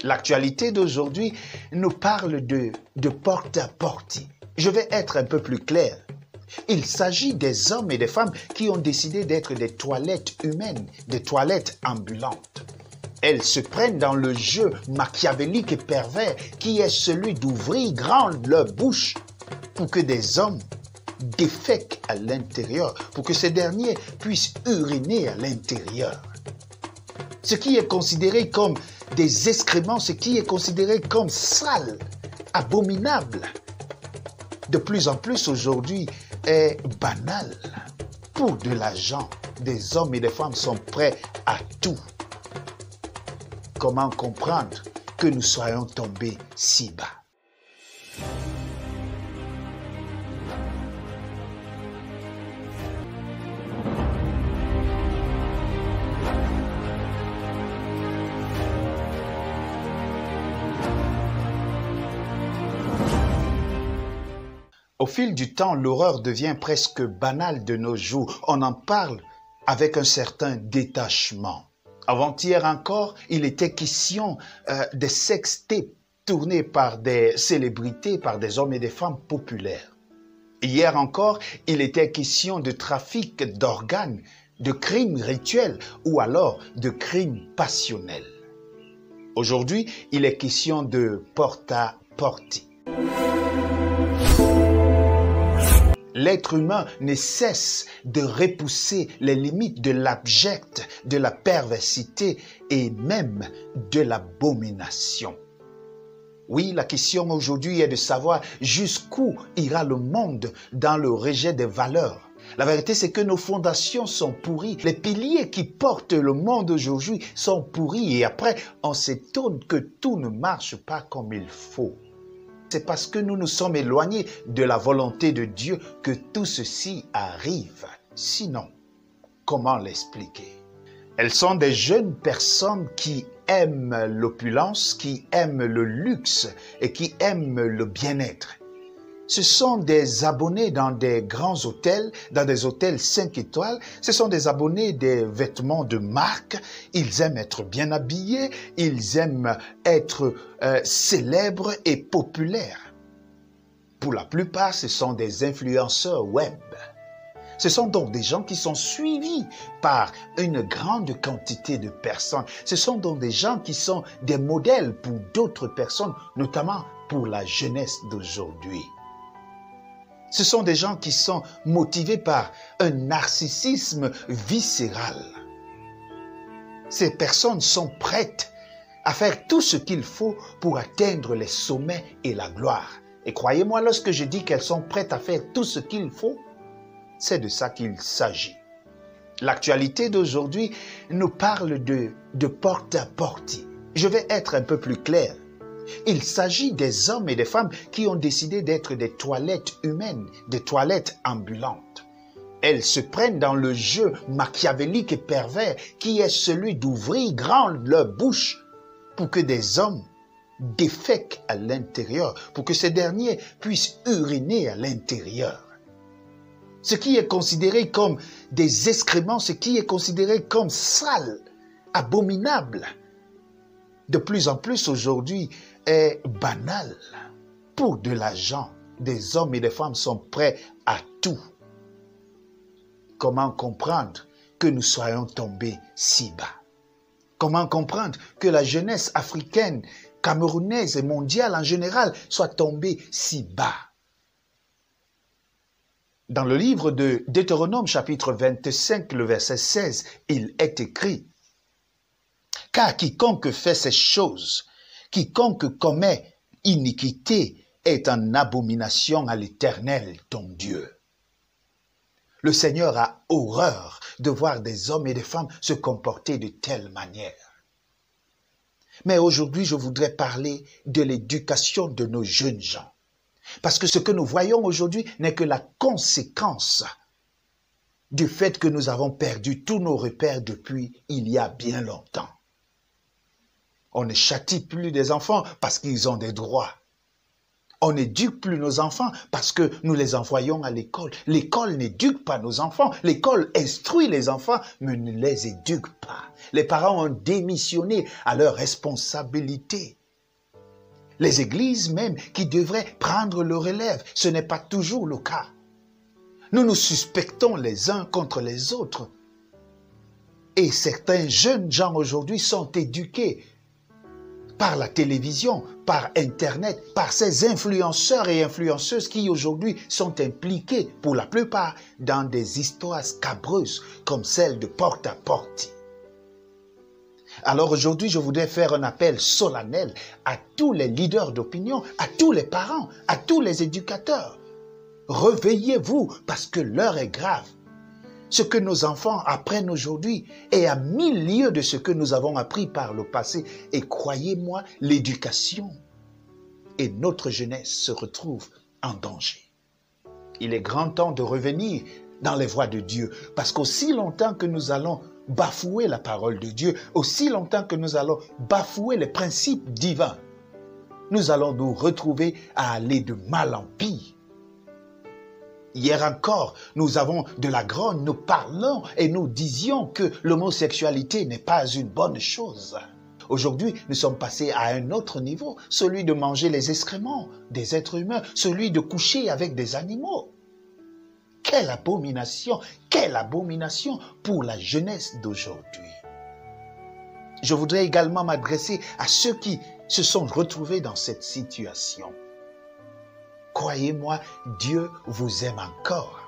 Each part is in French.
L'actualité d'aujourd'hui nous parle de porte-à-porte. Je vais être un peu plus clair. Il s'agit des hommes et des femmes qui ont décidé d'être des toilettes humaines, des toilettes ambulantes. Elles se prennent dans le jeu machiavélique et pervers qui est celui d'ouvrir grande leur bouche pour que des hommes défèquent à l'intérieur, pour que ces derniers puissent uriner à l'intérieur. Ce qui est considéré comme des excréments, ce qui est considéré comme sale, abominable, de plus en plus aujourd'hui est banal. Pour de l'argent, des hommes et des femmes sont prêts à tout. Comment comprendre que nous soyons tombés si bas? Au fil du temps, l'horreur devient presque banale de nos jours. On en parle avec un certain détachement. Avant-hier encore, il était question des sextapes tournés par des célébrités, par des hommes et des femmes populaires. Hier encore, il était question de trafic d'organes, de crimes rituels ou alors de crimes passionnels. Aujourd'hui, il est question de porte-à-porte. L'être humain ne cesse de repousser les limites de l'abject, de la perversité et même de l'abomination. Oui, la question aujourd'hui est de savoir jusqu'où ira le monde dans le rejet des valeurs. La vérité, c'est que nos fondations sont pourries. Les piliers qui portent le monde aujourd'hui sont pourris et après, on s'étonne que tout ne marche pas comme il faut. C'est parce que nous nous sommes éloignés de la volonté de Dieu que tout ceci arrive. Sinon, comment l'expliquer? Elles sont des jeunes personnes qui aiment l'opulence, qui aiment le luxe et qui aiment le bien-être. Ce sont des abonnés dans des grands hôtels, dans des hôtels 5 étoiles. Ce sont des abonnés des vêtements de marque. Ils aiment être bien habillés. Ils aiment être célèbres et populaires. Pour la plupart, ce sont des influenceurs web. Ce sont donc des gens qui sont suivis par une grande quantité de personnes. Ce sont donc des gens qui sont des modèles pour d'autres personnes, notamment pour la jeunesse d'aujourd'hui. Ce sont des gens qui sont motivés par un narcissisme viscéral. Ces personnes sont prêtes à faire tout ce qu'il faut pour atteindre les sommets et la gloire. Et croyez-moi, lorsque je dis qu'elles sont prêtes à faire tout ce qu'il faut, c'est de ça qu'il s'agit. L'actualité d'aujourd'hui nous parle de porte-à-porte. Je vais être un peu plus clair. Il s'agit des hommes et des femmes qui ont décidé d'être des toilettes humaines, des toilettes ambulantes. Elles se prennent dans le jeu machiavélique et pervers qui est celui d'ouvrir grande leur bouche pour que des hommes défèquent à l'intérieur, pour que ces derniers puissent uriner à l'intérieur. Ce qui est considéré comme des excréments, ce qui est considéré comme sale, abominable, de plus en plus aujourd'hui est banal. Pour de l'argent, des hommes et des femmes sont prêts à tout. Comment comprendre que nous soyons tombés si bas? Comment comprendre que la jeunesse africaine, camerounaise et mondiale en général soit tombée si bas? Dans le livre de Deutéronome chapitre 25, le verset 16, il est écrit: « Car quiconque fait ces choses, quiconque commet iniquité est en abomination à l'Éternel, ton Dieu. » Le Seigneur a horreur de voir des hommes et des femmes se comporter de telle manière. Mais aujourd'hui, je voudrais parler de l'éducation de nos jeunes gens. Parce que ce que nous voyons aujourd'hui n'est que la conséquence du fait que nous avons perdu tous nos repères depuis il y a bien longtemps. On ne châtie plus des enfants parce qu'ils ont des droits. On n'éduque plus nos enfants parce que nous les envoyons à l'école. L'école n'éduque pas nos enfants. L'école instruit les enfants, mais ne les éduque pas. Les parents ont démissionné à leurs responsabilités. Les églises même qui devraient prendre le relève, ce n'est pas toujours le cas. Nous nous suspectons les uns contre les autres. Et certains jeunes gens aujourd'hui sont éduqués par la télévision, par Internet, par ces influenceurs et influenceuses qui aujourd'hui sont impliqués pour la plupart dans des histoires scabreuses comme celle de porte-à-porte. Alors aujourd'hui, je voudrais faire un appel solennel à tous les leaders d'opinion, à tous les parents, à tous les éducateurs. Réveillez-vous parce que l'heure est grave. Ce que nos enfants apprennent aujourd'hui est à 1000 lieues de ce que nous avons appris par le passé. Et croyez-moi, l'éducation et notre jeunesse se retrouvent en danger. Il est grand temps de revenir dans les voies de Dieu, parce qu'aussi longtemps que nous allons bafouer la parole de Dieu, aussi longtemps que nous allons bafouer les principes divins, nous allons nous retrouver à aller de mal en pire. Hier encore, nous avons de la grogne, nous parlons et nous disions que l'homosexualité n'est pas une bonne chose. Aujourd'hui, nous sommes passés à un autre niveau, celui de manger les excréments des êtres humains, celui de coucher avec des animaux. Quelle abomination pour la jeunesse d'aujourd'hui. Je voudrais également m'adresser à ceux qui se sont retrouvés dans cette situation. Croyez-moi, Dieu vous aime encore.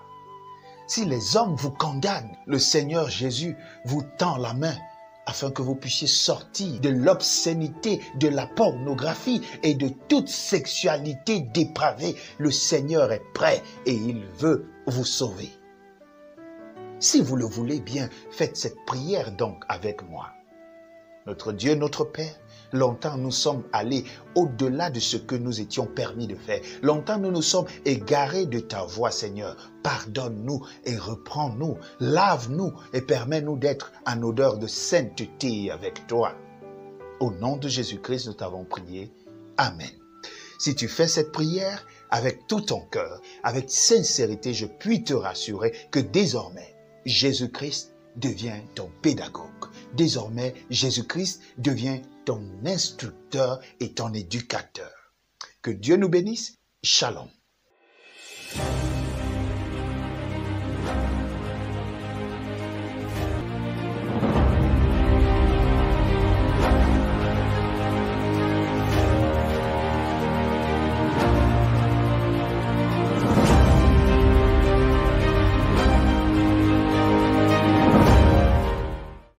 Si les hommes vous condamnent, le Seigneur Jésus vous tend la main afin que vous puissiez sortir de l'obscénité, de la pornographie et de toute sexualité dépravée. Le Seigneur est prêt et il veut vous sauver. Si vous le voulez bien, faites cette prière donc avec moi. Notre Dieu, notre Père, longtemps nous sommes allés au-delà de ce que nous étions permis de faire. Longtemps nous nous sommes égarés de ta voie, Seigneur. Pardonne-nous et reprends-nous, lave-nous et permets-nous d'être en odeur de sainteté avec toi. Au nom de Jésus-Christ, nous t'avons prié. Amen. Si tu fais cette prière avec tout ton cœur, avec sincérité, je puis te rassurer que désormais, Jésus-Christ devient ton pédagogue. Désormais, Jésus-Christ devient ton instructeur et ton éducateur. Que Dieu nous bénisse. Shalom.